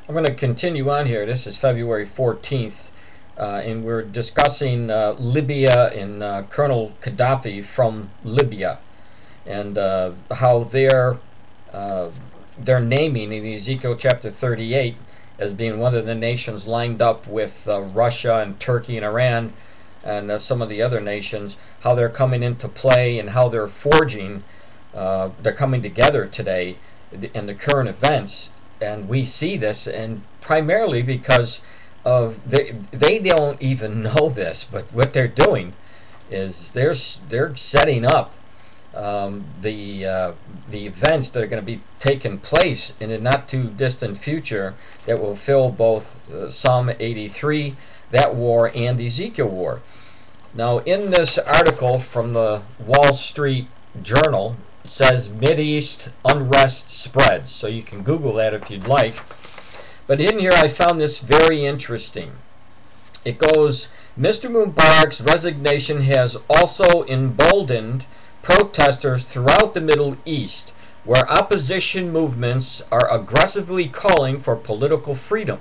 I'm going to continue on here. This is February 14th, and we're discussing Libya and Colonel Gaddafi from Libya, and how uh, they're naming in Ezekiel chapter 38 as being one of the nations lined up with Russia and Turkey and Iran and some of the other nations, how they're coming into play and how they're coming together today in the current events. And we see this, and primarily because of they don't even know this, but what they're doing is they're setting up the events that are going to be taking place in a not too distant future that will fill both Psalm 83, that war, and the Ezekiel war. Now, in this article from the Wall Street Journal, it says Mideast unrest spreads. So you can Google that if you'd like. But in here I found this very interesting. It goes, Mr. Mubarak's resignation has also emboldened protesters throughout the Middle East, where opposition movements are aggressively calling for political freedom.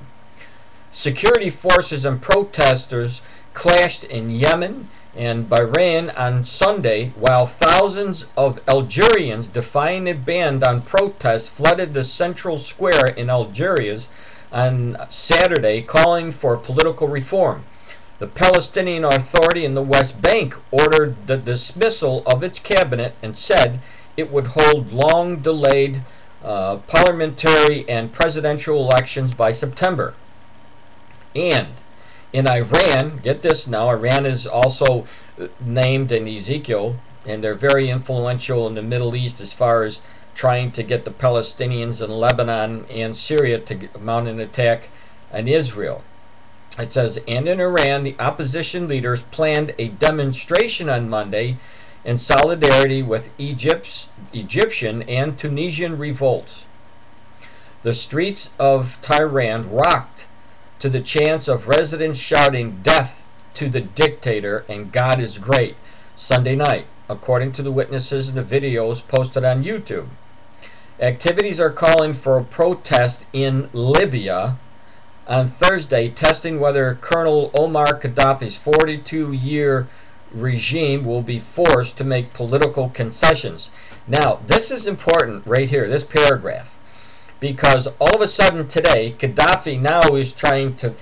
Security forces and protesters clashed in Yemen and Bahrain on Sunday, while thousands of Algerians defying a ban on protests flooded the central square in Algiers on Saturday, calling for political reform. The Palestinian Authority in the West Bank ordered the dismissal of its cabinet and said it would hold long-delayed parliamentary and presidential elections by September. And in Iran, get this now, Iran is also named in Ezekiel, and they're very influential in the Middle East as far as trying to get the Palestinians in Lebanon and Syria to mount an attack on Israel. It says, and in Iran, the opposition leaders planned a demonstration on Monday in solidarity with Egyptian and Tunisian revolts. The streets of Tehran rocked to the chants of residents shouting death to the dictator and God is great Sunday night, according to the witnesses in the videos posted on YouTube. Activities are calling for a protest in Libya on Thursday, testing whether Colonel Omar Gaddafi's 42-year regime will be forced to make political concessions. Now, this is important right here, this paragraph, because all of a sudden today, Gaddafi now is trying to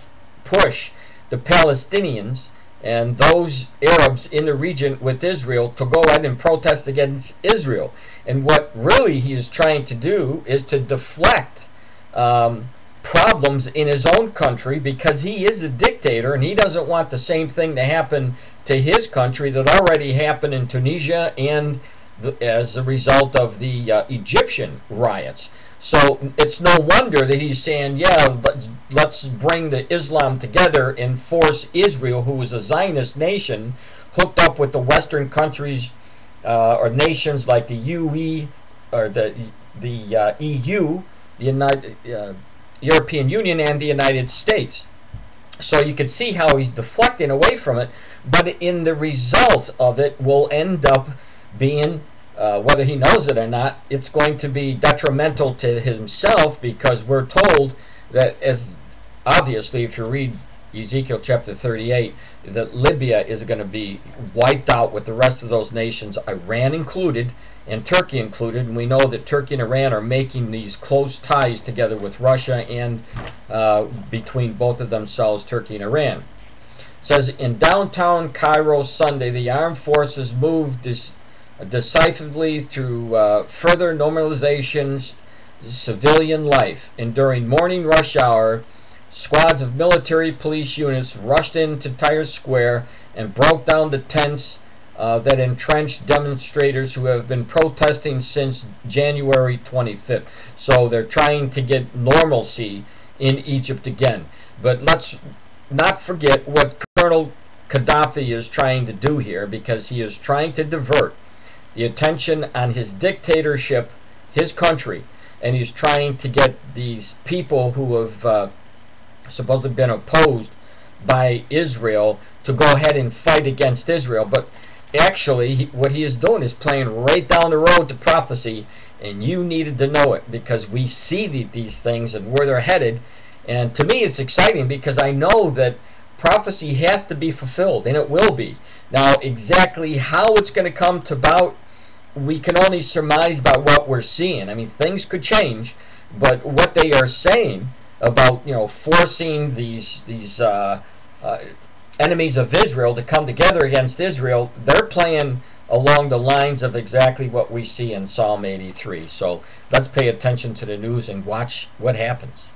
push the Palestinians and those Arabs in the region with Israel to go ahead and protest against Israel. And what really he is trying to do is to deflect problems in his own country, because he is a dictator and he doesn't want the same thing to happen to his country that already happened in Tunisia and as a result of the Egyptian riots. So it's no wonder that he's saying, yeah, let's bring the Islam together and force Israel, who is a Zionist nation, hooked up with the Western countries or nations like the UE or the EU, the European Union, and the United States. So you can see how he's deflecting away from it, but in the result of it will end up being, whether he knows it or not, it's going to be detrimental to himself, because we're told that, as obviously if you read Ezekiel chapter 38, that Libya is going to be wiped out with the rest of those nations, Iran included and Turkey included. And we know that Turkey and Iran are making these close ties together with Russia and between both of themselves, Turkey and Iran. It says, in downtown Cairo Sunday, the armed forces moved decisively through further normalizations civilian life, and during morning rush hour, squads of military police units rushed into Tahrir Square and broke down the tents that entrenched demonstrators who have been protesting since January 25th. So they're trying to get normalcy in Egypt again. But let's not forget what Colonel Gaddafi is trying to do here, because he is trying to divert the attention on his dictatorship, his country, and he's trying to get these people who have supposedly been opposed by Israel to go ahead and fight against Israel. But actually, what he is doing is playing right down the road to prophecy, and you needed to know it, because we see these things and where they're headed, And to me, it's exciting because I know that prophecy has to be fulfilled, and it will be. Now, exactly how it's going to come to about, we can only surmise by what we're seeing. I mean, things could change, but what they are saying about, forcing these enemies of Israel to come together against Israel, they're playing along the lines of exactly what we see in Psalm 83. So let's pay attention to the news and watch what happens.